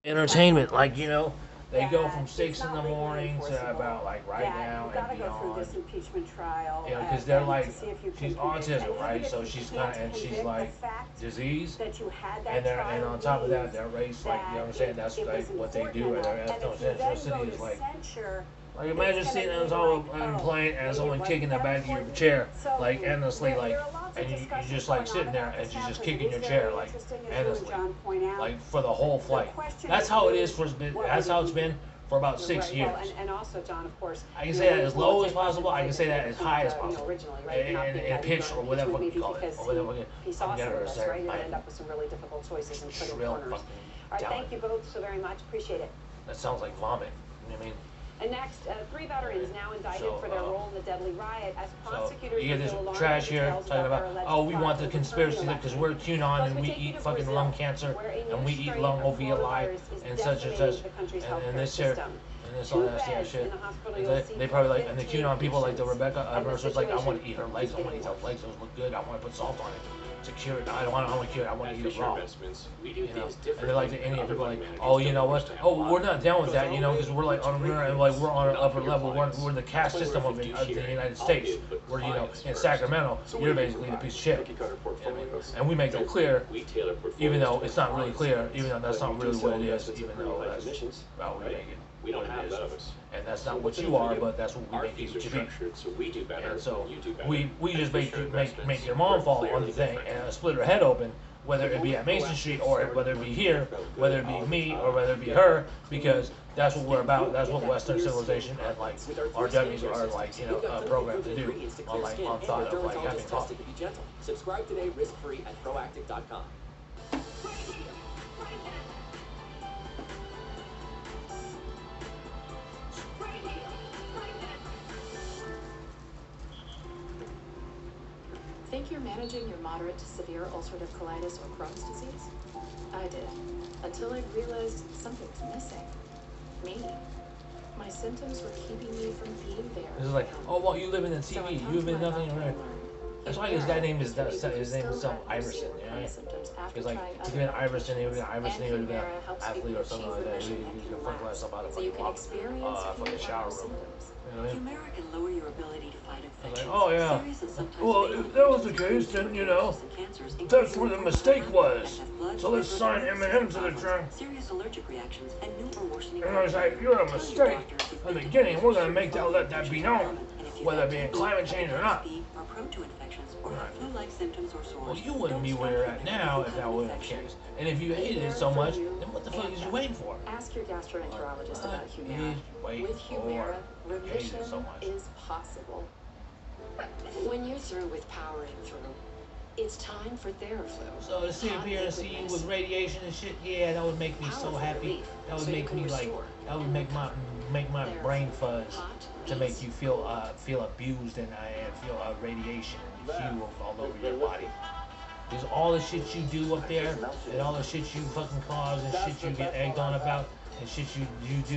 entertainment. Like, you know, they go from 6 in the morning to about like right now and beyond. Impeachment trial. You know, because they're like, she's autism, right? So she's kind of, and she's like diseased, and on top of that, their race, like, you know what I'm saying? That's like what they do, and their ethnicity is like imagine sitting on top of a plane and someone kicking the back of your chair, like endlessly, like, and you just like sitting there and she's just kicking your chair, like endlessly, like for the whole flight. That's how it is for. That's how it's been for about 6 years. And also, John, of course, I can say that as low as possible. I can say that as high as possible. In pitch or whatever you call it, or whatever. He saw some of this, right? You're gonna end up with some really difficult choices and putting corners. All right, thank you both so very much. Appreciate it. That sounds like vomit. You know what I mean? And next, 3 veterans now indicted for their role in the deadly riot as prosecutors. You get this trash here talking about, oh, we want the conspiracy because we're QAnon and we eat fucking lung cancer and we eat lung OVLI and such and such and this here. And this all that shit. They probably like, and the QAnon people like the Rebecca Mercer's like, I want to eat her legs, I want to eat her legs, those look good, I want to put salt on it. To cure it. I don't want to cure it. I want to eat it raw. You know? And they're like the Indian people, like, oh, you know what? Oh, we're not down with that, you know, because we're like on we're on an upper level. We're the caste system of the United States. We're, you know, in Sacramento, you're basically the piece of shit. And we make that clear, even though it's not really clear, even though that's not really what it is, even though that's how we make it. We don't have that of us. And that's not what you are, but that's what we make you to be. So we do better. And so you do better. we just make your mom fall on the thing and split her head open, whether it be at Mason Street or whether it be here, whether it be me or whether it be her, because that's what we're about. That's what Western civilization and like our dummies are like, you know, programmed to do on thought of like having coffee. Subscribe today risk-free at proactive.com. Think you're managing your moderate to severe ulcerative colitis or Crohn's disease? I did, until I realized something's missing. Me. My symptoms were keeping me from being there. This is like, oh, well, you live in the TV, you live in nothing. That's why his guy name is his name is Iverson, yeah. Because like he's been Iverson, he would be Iverson, he would be an athlete or something like that. He's gonna fuck myself out of fucking fucking shower room. You know what I mean? Humira can lower your ability to fight infections. Like, oh yeah. Well, if that was the case, then you know, that's where the mistake was. So let's sign M&M to the trunk. Serious allergic reactions and new or worsening. And I was like, you're a mistake. In the beginning, we're gonna let that be known, whether it be in climate change or not. Are prone to infections or have flu-like symptoms or sores. Well, you wouldn't be where you're at now if that wasn't the case. And if you hated it so much, then what the fuck is you waiting for? Ask your gastroenterologist about Humira. With Humira, remission is possible. When you're through with powering through, it's time for Theraflu. So to sit here and see you with radiation and shit, yeah, that would make me so happy. That would make me like, that would make my brain fuzz to make you feel abused and feel radiation and hue all over your body. Because all the shit you do up there and all the shit you fucking cause and shit you get egged on about and shit you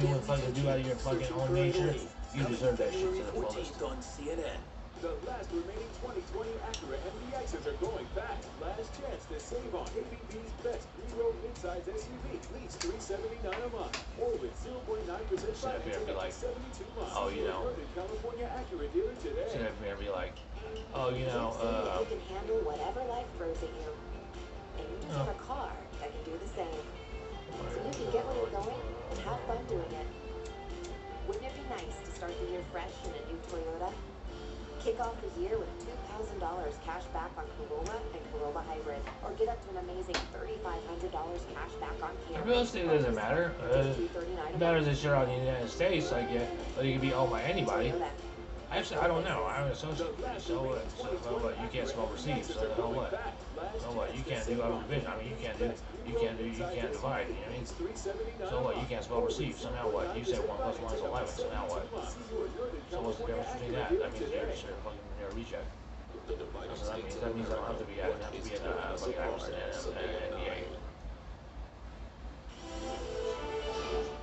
do and fucking do out of your fucking own nature, you deserve that shit to the fullest. On CNN. The last remaining 2020 Acura MDXs are going fast. Last chance to save on ABB's best 3-row midsize SUV. Lease $379 a month, or with 0.9% financing be like, 72 months. oh, you know. California Acura dealer today. Sit up here and be like, oh, you know, you can handle whatever life throws at you, and you deserve a car that can do the same. So you can get where you're going and have fun doing it. Wouldn't it be nice to start the year fresh in a new Toyota? Kick off the year with $2,000 cash back on Corolla and Corolla Hybrid, or get up to an amazing $3,500 cash back on Camry. Real estate doesn't matter. It matters that you're out in the United States, like, but you can be owned by anybody. Actually, I don't know. I'm an associate. So what? You can't smoke receive. So the hell what? So what? You can't do out of division. I mean, you can't divide. You know what I mean? So what? You can't spell receive. So now what? You said 1 + 1 is 11. So now what? So what's the difference between that? That means you're a reject. So that means I don't have to be in fucking Iverson and NBA.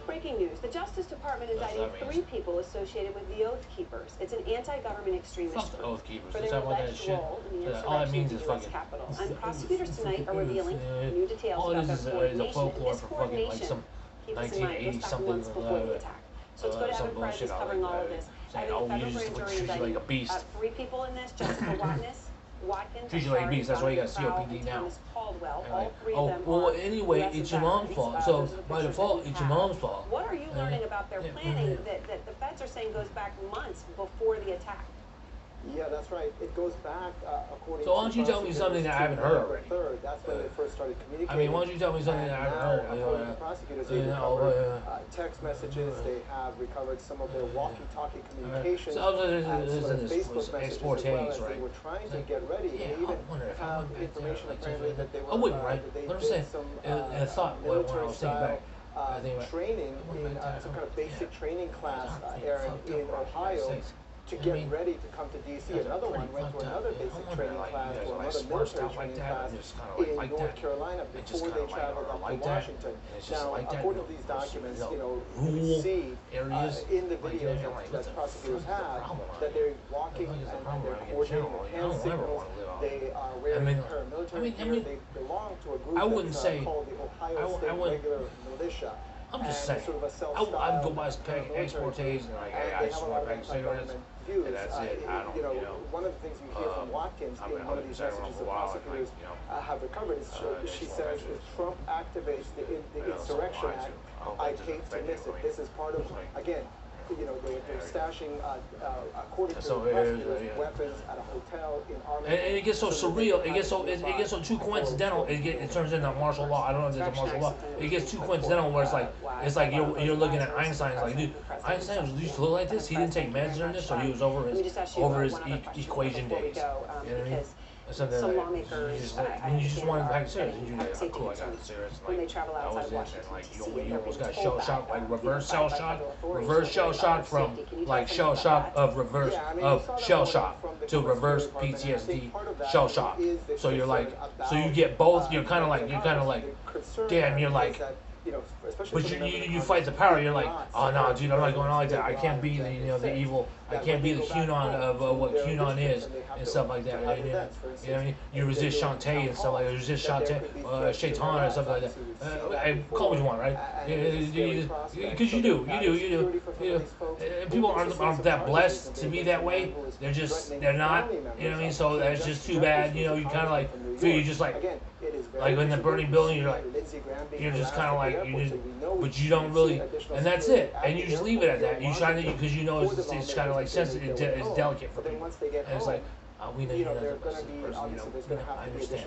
Breaking news. The Justice Department indicting 3 people associated with the Oath Keepers. It's an anti-government extremist Fuck the Oath Keepers. for their alleged role in the insurrection at the U.S. Capitol. And prosecutors tonight are revealing new details about their coordination. All it is a folklore This for fucking like coordination Keep this in mind. It goes back 1980 months before the attack. So let's go to some Evan Price, who's bullshit covering like all of that. this. Saying, Evan, oh, the we federal just grand jury treat you like a indicted beast. 3 people in this: Jessica Watkins, Treat you like a beast. That's why you got Jonathan COPD Crowell, now. and Thomas Caldwell. And All like, 3 oh, of them well, are anyway, arrested it's your mom's veterans. fault. So Those are the by pictures default, that we it's your have. mom's fault. What are you learning about their planning that the feds are saying goes back months before the attack? Yeah, that's right. It goes back according to. So why don't you tell me something that I haven't heard already? Third, that's when they first started communicating. I mean, why don't you tell me something that I haven't heard? According to prosecutors, they recovered text messages. They have recovered some of their walkie-talkie communications, So as well as Facebook messages, exports, as well as right? they were trying to get ready. Yeah, They even I wonder if I have went back there, information like, apparently that they were. I wouldn't, right? That they What I'm did saying, some and I thought when I was thinking military-style back, I think about- training in some kind of basic training class, Aaron, in Ohio, to get ready to come to DC. Another one went to another basic training class or another military training class in North Carolina before they traveled up to Washington. Now, according to these documents, you know, you see in the videos that prosecutors have that they're walking and they're coordinating with hand signals. They are wearing paramilitary gear. They belong to a group that's called the Ohio State Regular Militia. I'm just saying. Sort of a I'd go buy exports and like, I just want to pack cigarettes. Views. And that's it. I don't, you know, one of the things you hear from Watkins in one of these messages the prosecutors have recovered is she says, if Trump activates the Insurrection Act, I'd hate to miss it. This is part of, again, you know, they're stashing, according to prosecutors, weapons at a hotel in Arlington. And it gets so surreal. It gets so too coincidental. It turns into martial law. I don't know if it's a martial law. It gets too coincidental where it's like you're looking at Einstein. It's like, dude, Einstein used to look like this. He didn't take meds during this, so he was over his equation days. You know what I mean? Something Some like, lawmakers, you just wanted to pack cigarettes. You have like, safety cool, I got concerns the cigarettes. when they travel That outside was it. Washington, And like, D.C., you almost got they're shell being shock, pulled like back, reverse shell by shock, federal authorities. reverse shell Safety. shock from Can you like talk shell about shock that? of reverse shell shock to reverse PTSD shell shock. So you're like, so you get both. You're kind of like, damn. You're like. But you fight the power. You're like, oh no, dude, I'm not going on like that. I can't be the evil. I can't be the QAnon of what QAnon is and stuff like that. You know what I mean? You resist Shantae and stuff like that. You resist Shantae, Shaitan and stuff like that. Call what you want, right? Because you do. People aren't that blessed to be that way. They're not. You know what I mean? So that's just too bad. You know, you kind of like feel you just like in the burning building, you're just kind of like, but you don't really, and that's it. And you just leave it at that. You shine it because you know it's kind of like sensitive, it's delicate for people. And it's like, we know you're not the person, I understand.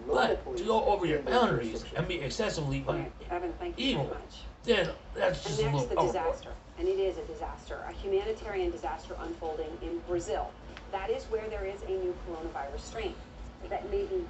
But to go over your boundaries and be excessively Evan, thank you evil, so much. then that's just And a next, little the overboard. disaster. And it is a disaster, a humanitarian disaster unfolding in Brazil. That is where there is a new coronavirus strain that may be